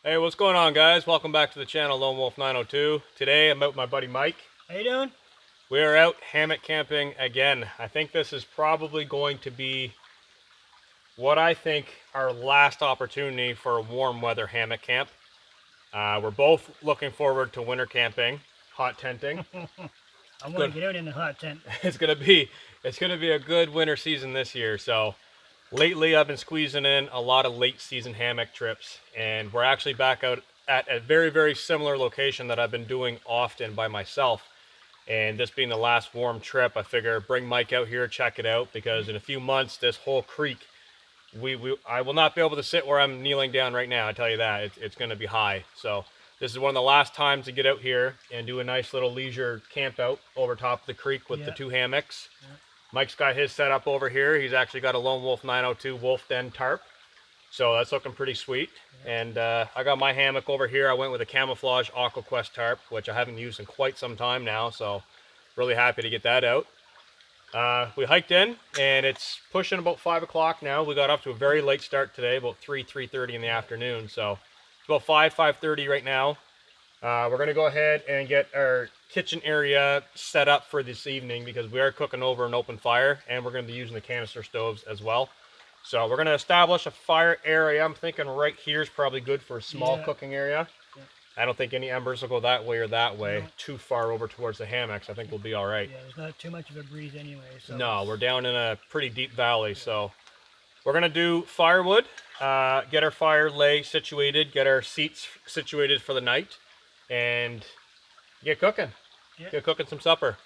Hey, what's going on, guys? Welcome back to the channel, Lone Wolf 902. Today I'm out with my buddy Mike. How you doing? We are out hammock camping again. I think this is probably going to be what I think our last opportunity for a warm weather hammock camp. We're both looking forward to winter camping, hot tenting. I want to get out in the hot tent. It's gonna be a good winter season this year. So lately I've been squeezing in a lot of late season hammock trips, and we're actually back out at a very similar location that I've been doing often by myself. And this being the last warm trip, I figure bring Mike out here, check it out, because in a few months this whole creek, I will not be able to sit where I'm kneeling down right now. I tell you that it's going to be high. So this is one of the last times to get out here and do a nice little leisure camp out over top of the creek with the two hammocks. Mike's got his set up over here. He's actually got a Lone Wolf 902 Wolf Den tarp. So that's looking pretty sweet. And I got my hammock over here. I went with a camouflage AquaQuest tarp, which I haven't used in quite some time now. So really happy to get that out. We hiked in, and it's pushing about 5 o'clock now. We got off to a very late start today, about 3:30 in the afternoon. So it's about 5:30 right now. We're going to go ahead and get our kitchen area set up for this evening because we are cooking over an open fire, and we're going to be using the canister stoves as well. So we're going to establish a fire area. I'm thinking right here is probably good for a small cooking area. I don't think any embers will go that way or that way, too far over towards the hammocks. I think we'll be all right. Yeah, there's not too much of a breeze anyway. So no, we're down in a pretty deep valley, so we're going to do firewood, get our fire lay situated, get our seats situated for the night, and get cooking. Get cooking some supper.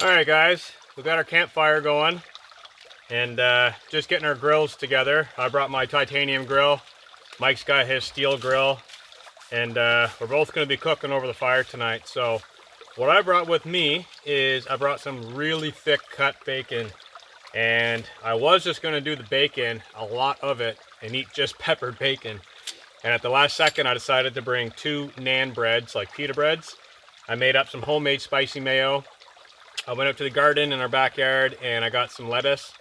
All right, guys, we got our campfire going and just getting our grills together. I brought my titanium grill. Mike's got his steel grill, and we're both going to be cooking over the fire tonight. So what I brought with me is I brought some really thick cut bacon, and I was just going to do the bacon, a lot of it, and eat just peppered bacon. And at the last second, I decided to bring 2 naan breads, like pita breads. I made up some homemade spicy mayo. I went up to the garden in our backyard and I got some lettuce,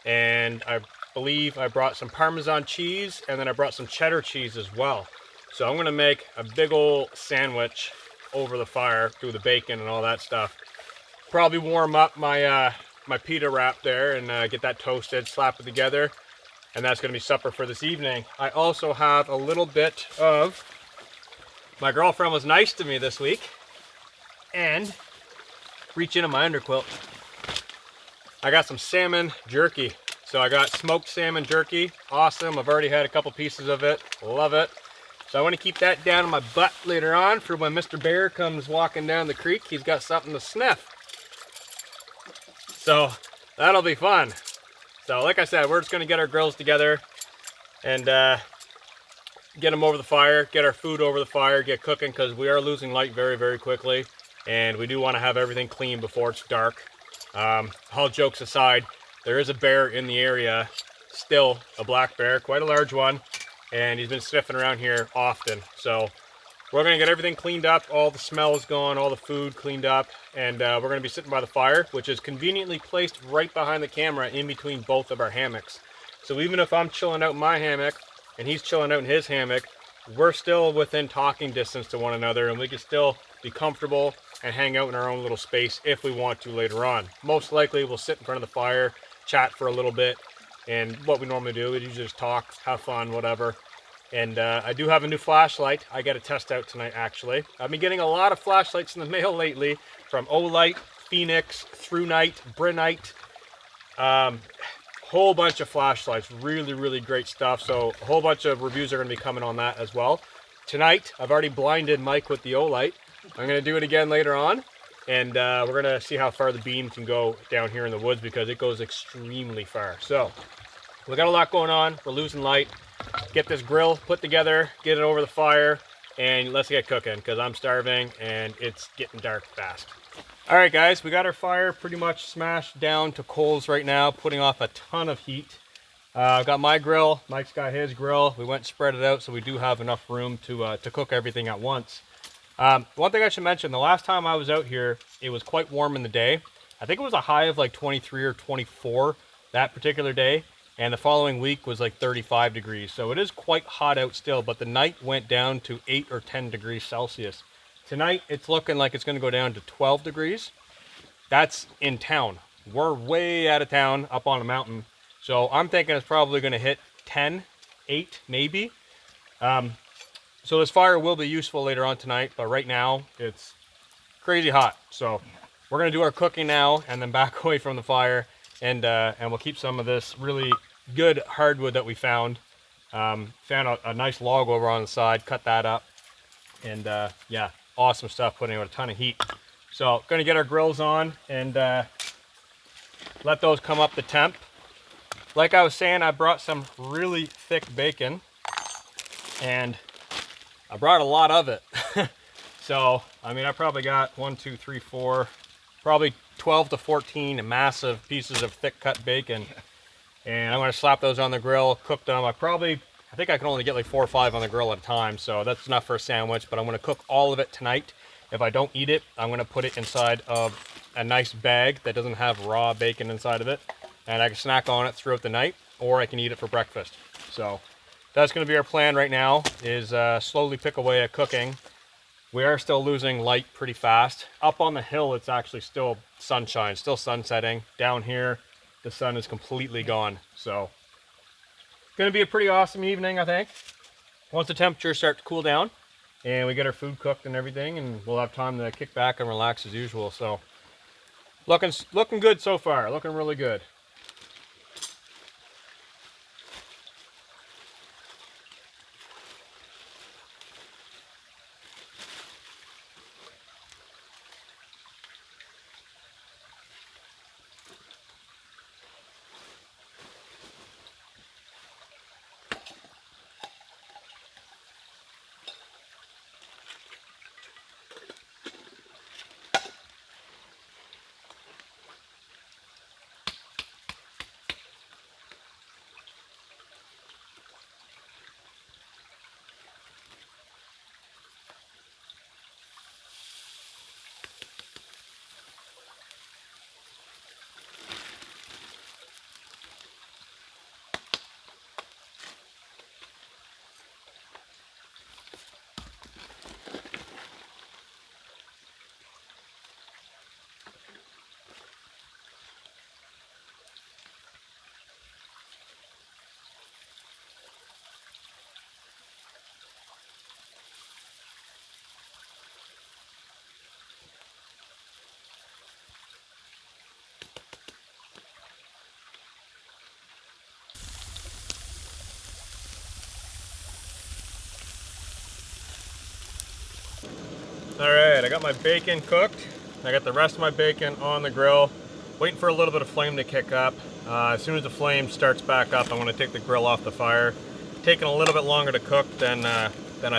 and I believe I brought some Parmesan cheese, and then I brought some cheddar cheese as well. So I'm going to make a big old sandwich over the fire through the bacon and all that stuff. Probably warm up my my pita wrap there and get that toasted, slap it together, and that's going to be supper for this evening. I also have a little bit of, my girlfriend was nice to me this week, and reach into my underquilt. I got some salmon jerky. So I got smoked salmon jerky. Awesome. I've already had a couple pieces of it. Love it. So I want to keep that down in my butt later on for when Mr. Bear comes walking down the creek. He's got something to sniff. So that'll be fun. So like I said, we're just going to get our grills together and get them over the fire, get our food over the fire, get cooking, because we are losing light very, very quickly. And we do want to have everything clean before it's dark. All jokes aside, there is a bear in the area, still a black bear, quite a large one, and he's been sniffing around here often. So we're going to get everything cleaned up, all the smells gone, all the food cleaned up, and we're going to be sitting by the fire, which is conveniently placed right behind the camera in between both of our hammocks. So even if I'm chilling out in my hammock and he's chilling out in his hammock, we're still within talking distance to one another, and we can still be comfortable and hang out in our own little space if we want to later on. Most likely we'll sit in front of the fire, chat for a little bit, and what we normally do is usually just talk, have fun, whatever. And I do have a new flashlight I got to test out tonight, actually. I've been getting a lot of flashlights in the mail lately, from Olight, Phoenix, ThruNite, Brinite, whole bunch of flashlights, really, really great stuff. So a whole bunch of reviews are going to be coming on that as well. Tonight, I've already blinded Mike with the Olight. I'm going to do it again later on, and we're going to see how far the beam can go down here in the woods, because it goes extremely far. So we got a lot going on. We're losing light. Get this grill put together, get it over the fire, and let's get cooking, because I'm starving and it's getting dark fast. All right, guys, we got our fire pretty much smashed down to coals right now, putting off a ton of heat. I've got my grill, Mike's got his grill. We went and spread it out so we do have enough room to cook everything at once. One thing I should mention, the last time I was out here, it was quite warm in the day. I think it was a high of like 23 or 24 that particular day. And the following week was like 35 degrees. So it is quite hot out still, but the night went down to 8 or 10 degrees Celsius. Tonight, it's looking like it's going to go down to 12 degrees. That's in town. We're way out of town up on a mountain. So I'm thinking it's probably going to hit 10, 8 maybe. So this fire will be useful later on tonight, but right now it's crazy hot. So we're going to do our cooking now and then back away from the fire, and we'll keep some of this really good hardwood that we found. Found a nice log over on the side, cut that up, and yeah, awesome stuff, putting out a ton of heat. So going to get our grills on and let those come up to temp. Like I was saying, I brought some really thick bacon, and I brought a lot of it. So, I mean, I probably got 1, 2, 3, 4, probably 12 to 14 massive pieces of thick cut bacon. And I'm going to slap those on the grill, cook them. I think I can only get like 4 or 5 on the grill at a time. So that's enough for a sandwich, but I'm going to cook all of it tonight. If I don't eat it, I'm going to put it inside of a nice bag that doesn't have raw bacon inside of it. And I can snack on it throughout the night, or I can eat it for breakfast. So that's going to be our plan right now, is slowly pick away at cooking. We are still losing light pretty fast. Up on the hill, it's actually still sunshine, still sun setting. Down here, the sun is completely gone. So going to be a pretty awesome evening, I think. Once the temperatures start to cool down and we get our food cooked and everything, and we'll have time to kick back and relax as usual. So looking good so far, looking really good. I got my bacon cooked. I got the rest of my bacon on the grill, waiting for a little bit of flame to kick up. As soon as the flame starts back up, I'm going to take the grill off the fire. Taking a little bit longer to cook than I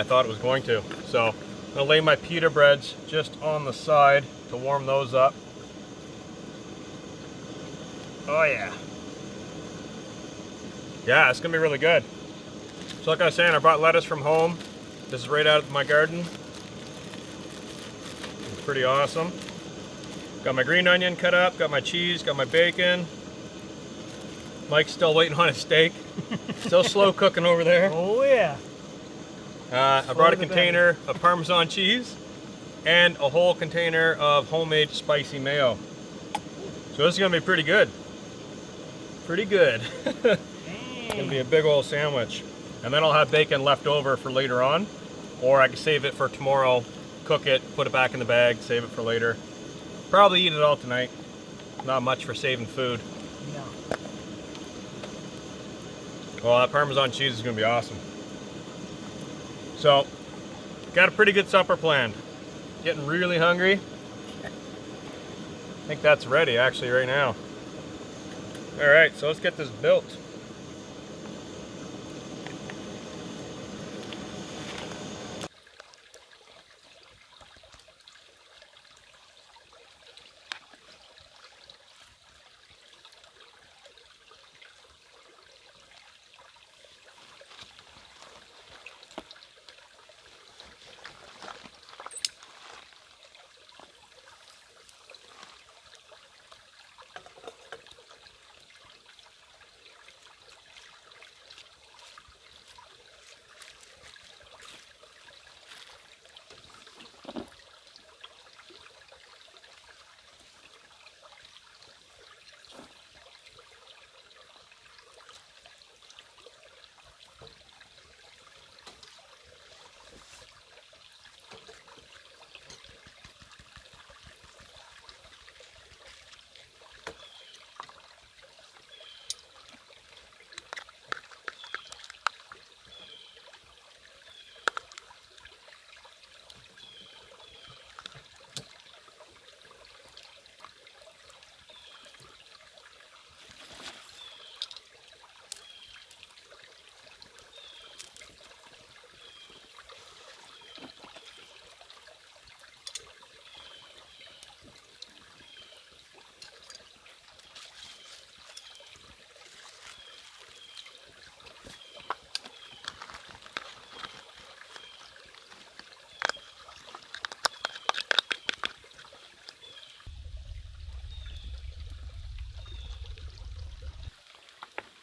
thought it was going to. So I'm going to lay my pita breads just on the side to warm those up. Oh yeah. Yeah, it's going to be really good. So like I was saying, I brought lettuce from home. This is right out of my garden. It's pretty awesome. Got my green onion cut up, got my cheese, got my bacon. Mike's still waiting on his steak. Still slow cooking over there. Oh yeah. I brought a container of Parmesan cheese and a whole container of homemade spicy mayo. So this is gonna be pretty good. Pretty good. It's gonna be a big old sandwich. And then I'll have bacon left over for later on, or I can save it for tomorrow, cook it, put it back in the bag, save it for later. Probably eat it all tonight. Not much for saving food. No. Well, that Parmesan cheese is gonna be awesome. So, got a pretty good supper planned. Getting really hungry. I think that's ready actually right now. All right, so let's get this built.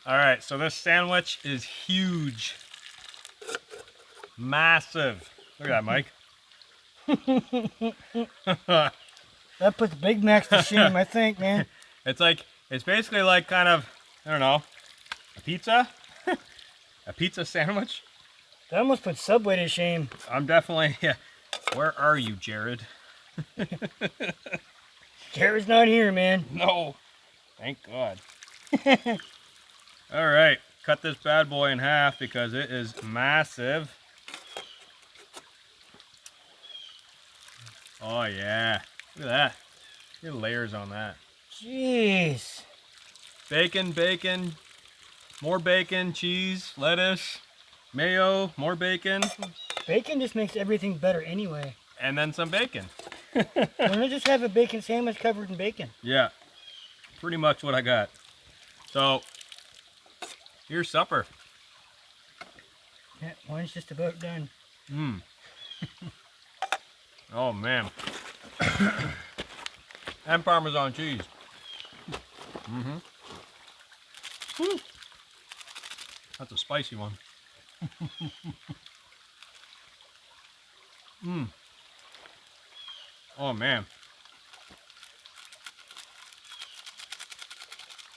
All right, so this sandwich is huge. Massive. Look at that, Mike. That puts Big Macs to shame, I think, man. It's basically like kind of, I don't know, a pizza? A pizza sandwich? That almost puts Subway to shame. I'm definitely, yeah. Where are you, Jared? Jared's not here, man. No. Thank God. All right, cut this bad boy in half because it is massive. Oh yeah, look at that. Look at the layers on that. Jeez. Bacon, bacon, more bacon, cheese, lettuce, mayo, more bacon. Bacon just makes everything better anyway. And then some bacon. Why don't just have a bacon sandwich covered in bacon? Yeah, pretty much what I got. So, here's supper. Yeah, mine's just about done. Mmm. Oh man. And Parmesan cheese. Mm-hmm. Woo. That's a spicy one. Mmm. Oh man.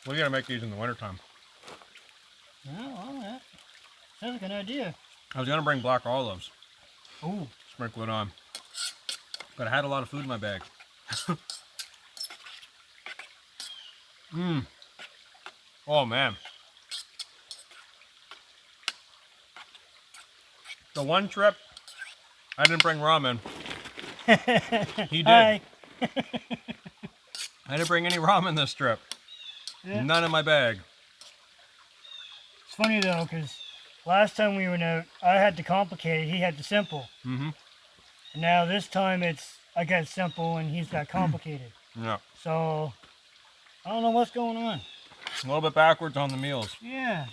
We gotta make these in the wintertime. Oh, that sounds like an idea. I was gonna bring black olives. Ooh. Sprinkle it on. But I had a lot of food in my bag. Mmm. Oh man. The one trip I didn't bring ramen. He did. Hi. I didn't bring any ramen this trip. Yeah. None in my bag. It's funny though, because last time we went out, I had the complicated, he had the simple. Mm-hmm. And now this time I got simple and he's got complicated. Yeah. So, I don't know what's going on. A little bit backwards on the meals. Yeah.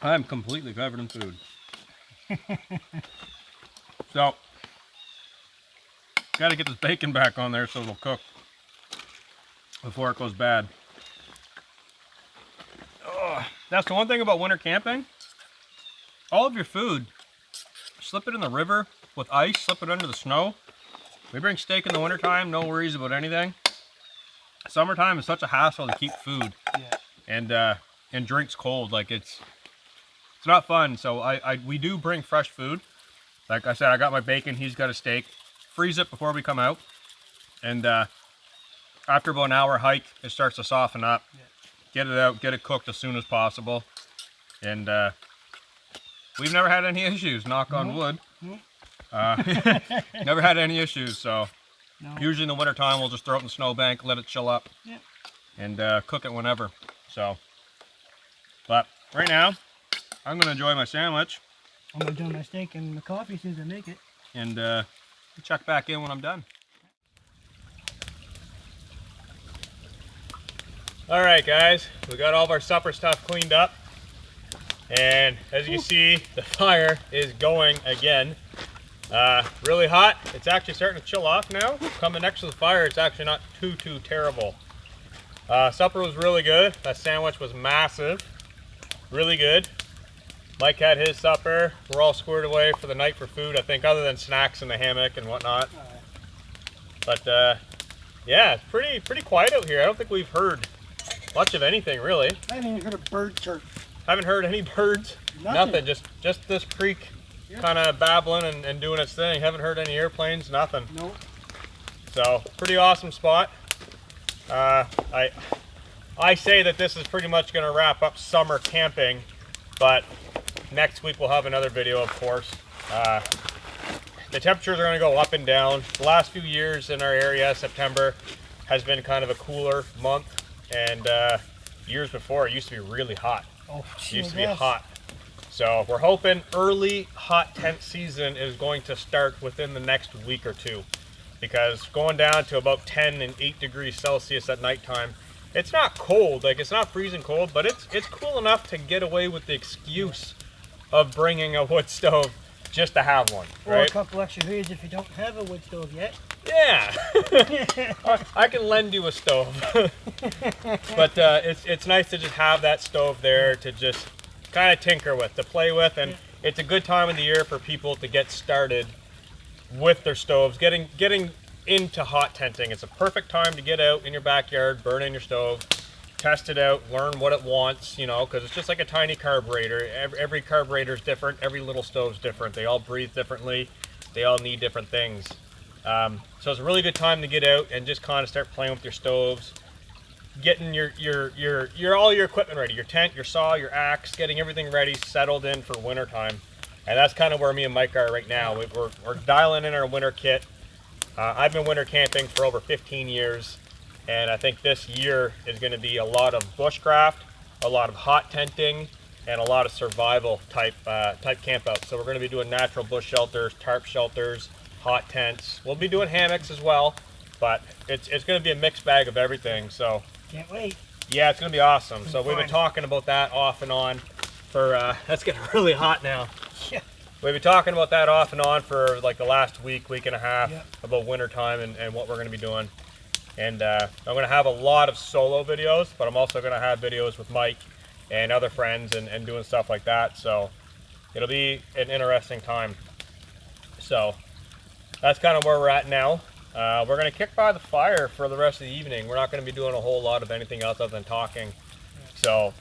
I'm completely covered in food. So, got to get this bacon back on there so it'll cook before it goes bad. Ugh. That's the one thing about winter camping. All of your food, slip it in the river with ice, slip it under the snow. We bring steak in the wintertime, no worries about anything. Summertime is such a hassle to keep food and drinks cold. Like it's not fun. So we do bring fresh food. Like I said, I got my bacon, he's got a steak. Freeze it before we come out. And after about an hour hike, it starts to soften up. Yeah. Get it out, get it cooked as soon as possible. And we've never had any issues, knock on wood. Never had any issues, so usually in the wintertime we'll just throw it in the snowbank, let it chill up, and cook it whenever. So, but right now, I'm gonna enjoy my sandwich. I'm gonna do my steak and the coffee as soon as I make it. And check back in when I'm done. All right, guys, we got all of our supper stuff cleaned up. And as you see, the fire is going again. Really hot. It's actually starting to chill off now. Coming next to the fire, it's actually not too terrible. Supper was really good. That sandwich was massive. Really good. Mike had his supper. We're all squared away for the night for food, I think, other than snacks in the hammock and whatnot. But yeah, it's pretty quiet out here. I don't think we've heard much of anything really. I haven't even heard a bird chirp. Haven't heard any birds. Nothing. Just this creek kind of babbling and doing its thing. Haven't heard any airplanes. Nothing. Nope. So pretty awesome spot. I say that this is pretty much going to wrap up summer camping, but next week we'll have another video, of course. The temperatures are going to go up and down. The last few years in our area, September has been kind of a cooler month, and years before it used to be really hot. Oh, it used to be hot. So we're hoping early hot tent season is going to start within the next week or two, because going down to about 10 and 8 degrees Celsius at nighttime, it's not cold, like it's not freezing cold, but it's cool enough to get away with the excuse of bringing a wood stove just to have one, right? Or a couple extra days if you don't have a wood stove yet. Yeah, I can lend you a stove, but it's nice to just have that stove there to just kind of tinker with, to play with, and it's a good time of the year for people to get started with their stoves, getting into hot tenting. It's a perfect time to get out in your backyard, burn in your stove, test it out, learn what it wants, you know, because it's just like a tiny carburetor. Every carburetor is different, every little stove's different. They all breathe differently, they all need different things. So it's a really good time to get out and just kind of start playing with your stoves, getting your all your equipment ready, your tent, your saw, your axe, getting everything ready, settled in for winter time. And that's kind of where me and Mike are right now. We're dialing in our winter kit. I've been winter camping for over 15 years, and I think this year is going to be a lot of bushcraft, a lot of hot tenting, and a lot of survival type campouts. So we're going to be doing natural bush shelters, tarp shelters, hot tents. We'll be doing hammocks as well, but it's going to be a mixed bag of everything. So can't wait. Yeah, it's going to be awesome. So we've been talking about that off and on for, that's getting really hot now. Yeah. We've been talking about that off and on for like the last week and a half, about winter time and what we're going to be doing. And I'm going to have a lot of solo videos, but I'm also going to have videos with Mike and other friends and doing stuff like that. So it'll be an interesting time. So that's kind of where we're at now. We're going to kick by the fire for the rest of the evening. We're not going to be doing a whole lot of anything else other than talking. So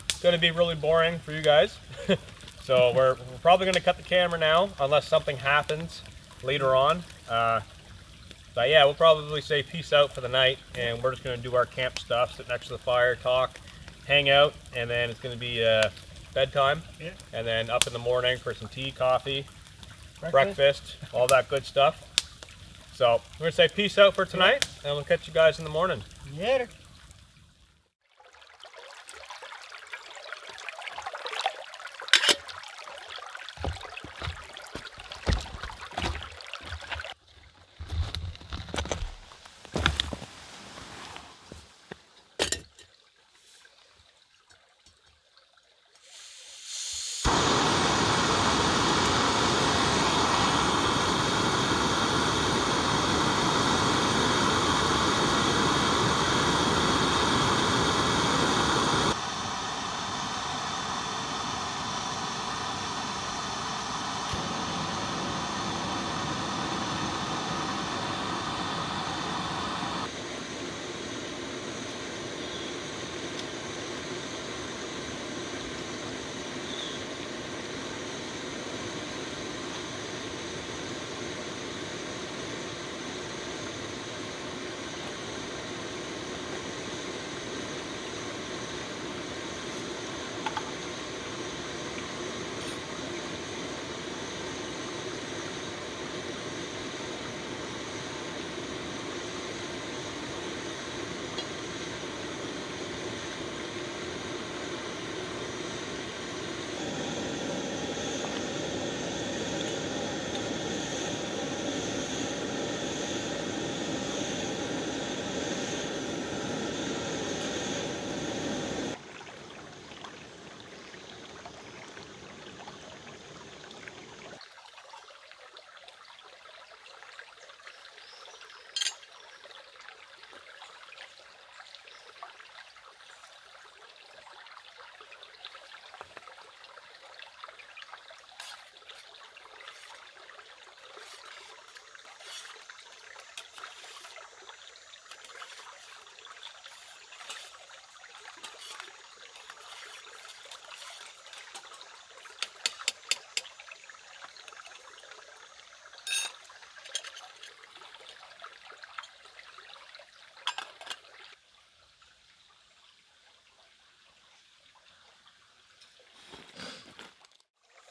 it's going to be really boring for you guys. So we're probably going to cut the camera now unless something happens later on. But yeah, we'll probably say peace out for the night, and we're just going to do our camp stuff, sit next to the fire, talk, hang out, and then it's going to be bedtime. Yeah. And then up in the morning for some tea, coffee, breakfast, all that good stuff. So we're gonna say peace out for tonight, and we'll catch you guys in the morning. Later.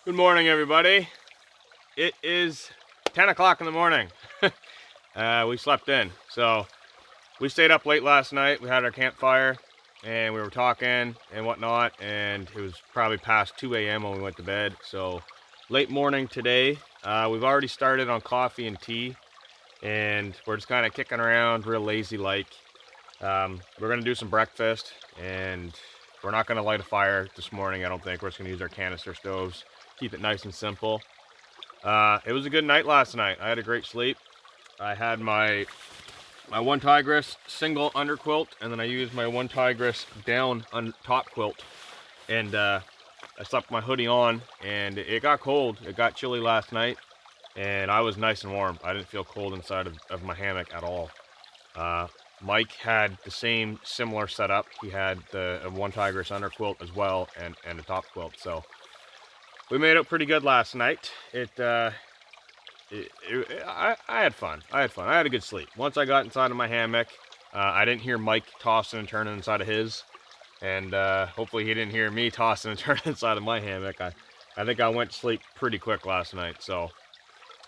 Good morning, everybody. It is 10 o'clock in the morning. We slept in. So we stayed up late last night. We had our campfire and we were talking and whatnot. And it was probably past 2 a.m. when we went to bed. So late morning today. We've already started on coffee and tea. And we're just kind of kicking around real lazy like. We're going to do some breakfast. And we're not going to light a fire this morning, I don't think. We're just going to use our canister stoves. Keep it nice and simple. It was a good night last night. I had a great sleep. I had my one Tigress single underquilt, and then I used my one Tigress down on top quilt. And I slept my hoodie on, and it got cold. It got chilly last night, and I was nice and warm. I didn't feel cold inside of my hammock at all. Mike had the same similar setup. He had the one Tigress underquilt as well, and a top quilt. So we made it pretty good last night. I had fun. I had a good sleep. Once I got inside of my hammock, I didn't hear Mike tossing and turning inside of his, and hopefully he didn't hear me tossing and turning inside of my hammock. I think I went to sleep pretty quick last night. So,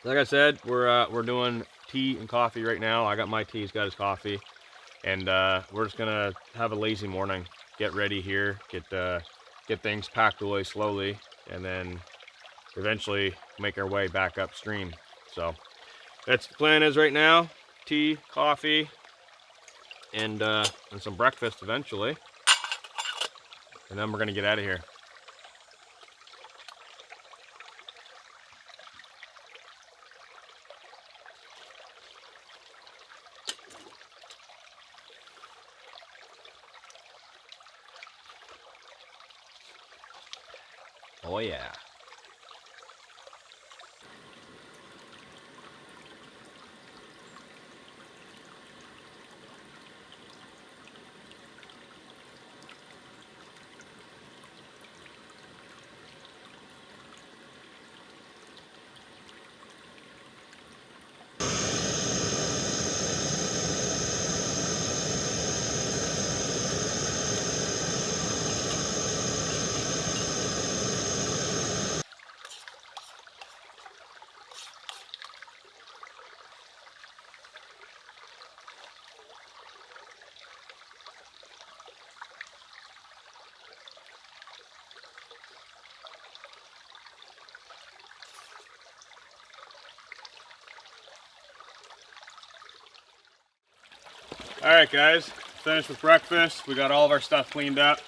like I said, we're doing tea and coffee right now. I got my tea, he's got his coffee, and we're just gonna have a lazy morning. Get ready here, get things packed away slowly, and then eventually make our way back upstream. So that's the plan is right now. Tea, coffee, and some breakfast eventually. And then we're gonna get out of here. Oh yeah. All right, guys, finished with breakfast. We got all of our stuff cleaned up.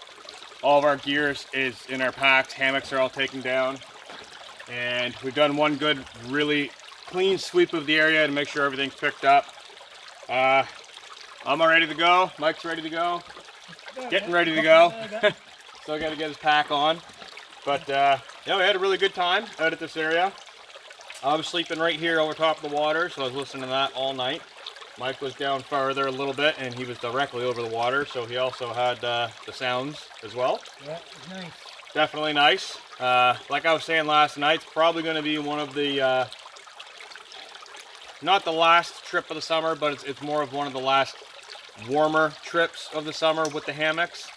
All of our gear is in our packs. Hammocks are all taken down. And we've done one good, really clean sweep of the area to make sure everything's picked up. I'm all ready to go. Mike's ready to go. Getting ready to go. Still got to get his pack on. But yeah, we had a really good time out at this area. I was sleeping right here over top of the water, so I was listening to that all night. Mike was down farther a little bit, and he was directly over the water, so he also had the sounds as well. Yeah, it's nice. Definitely nice. Like I was saying last night, it's probably going to be one of the, not the last trip of the summer, but it's more of one of the last warmer trips of the summer with the hammocks.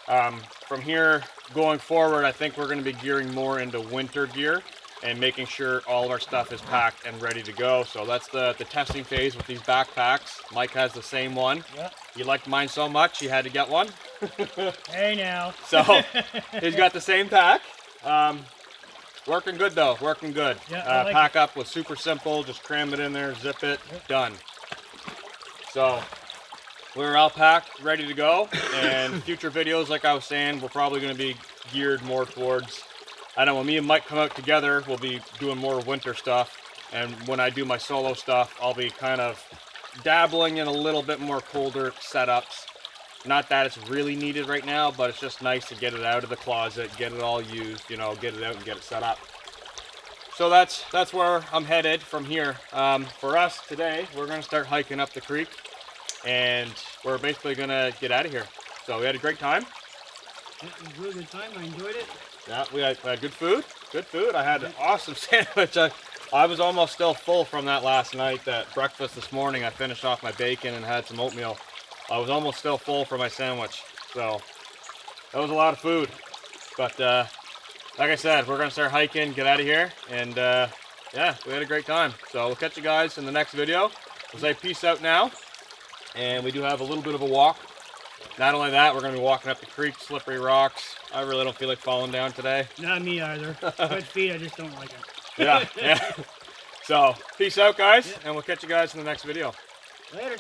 From here going forward, I think we're going to be gearing more into winter gear and making sure all of our stuff is packed and ready to go. So that's the testing phase with these backpacks. Mike has the same one. Yep. He liked mine so much, he had to get one. Hey now. So he's got the same pack. Working good though, working good. Yeah, like pack up was super simple, just cram it in there, zip it, done. So we're all packed, ready to go. And future videos, like I was saying, we're probably going to be geared more towards, I know when me and Mike come out together, we'll be doing more winter stuff. And when I do my solo stuff, I'll be kind of dabbling in a little bit more colder setups. Not that it's really needed right now, but it's just nice to get it out of the closet, get it all used, you know, get it out and get it set up. So that's where I'm headed from here. For us today, we're going to start hiking up the creek, and we're basically going to get out of here. So we had a great time. It was a really good time. I enjoyed it. Yeah, we had good food. Good food. I had an awesome sandwich. I was almost still full from that last night. That breakfast this morning, I finished off my bacon and had some oatmeal. I was almost still full for my sandwich. So that was a lot of food. But like I said, we're gonna start hiking, get out of here, and yeah, we had a great time. So we'll catch you guys in the next video. We'll say peace out now. And we do have a little bit of a walk. Not only that, we're going to be walking up the creek, slippery rocks. I really don't feel like falling down today. Not me either. Wet feet, I just don't like it. Yeah. So, peace out, guys, and we'll catch you guys in the next video. Later.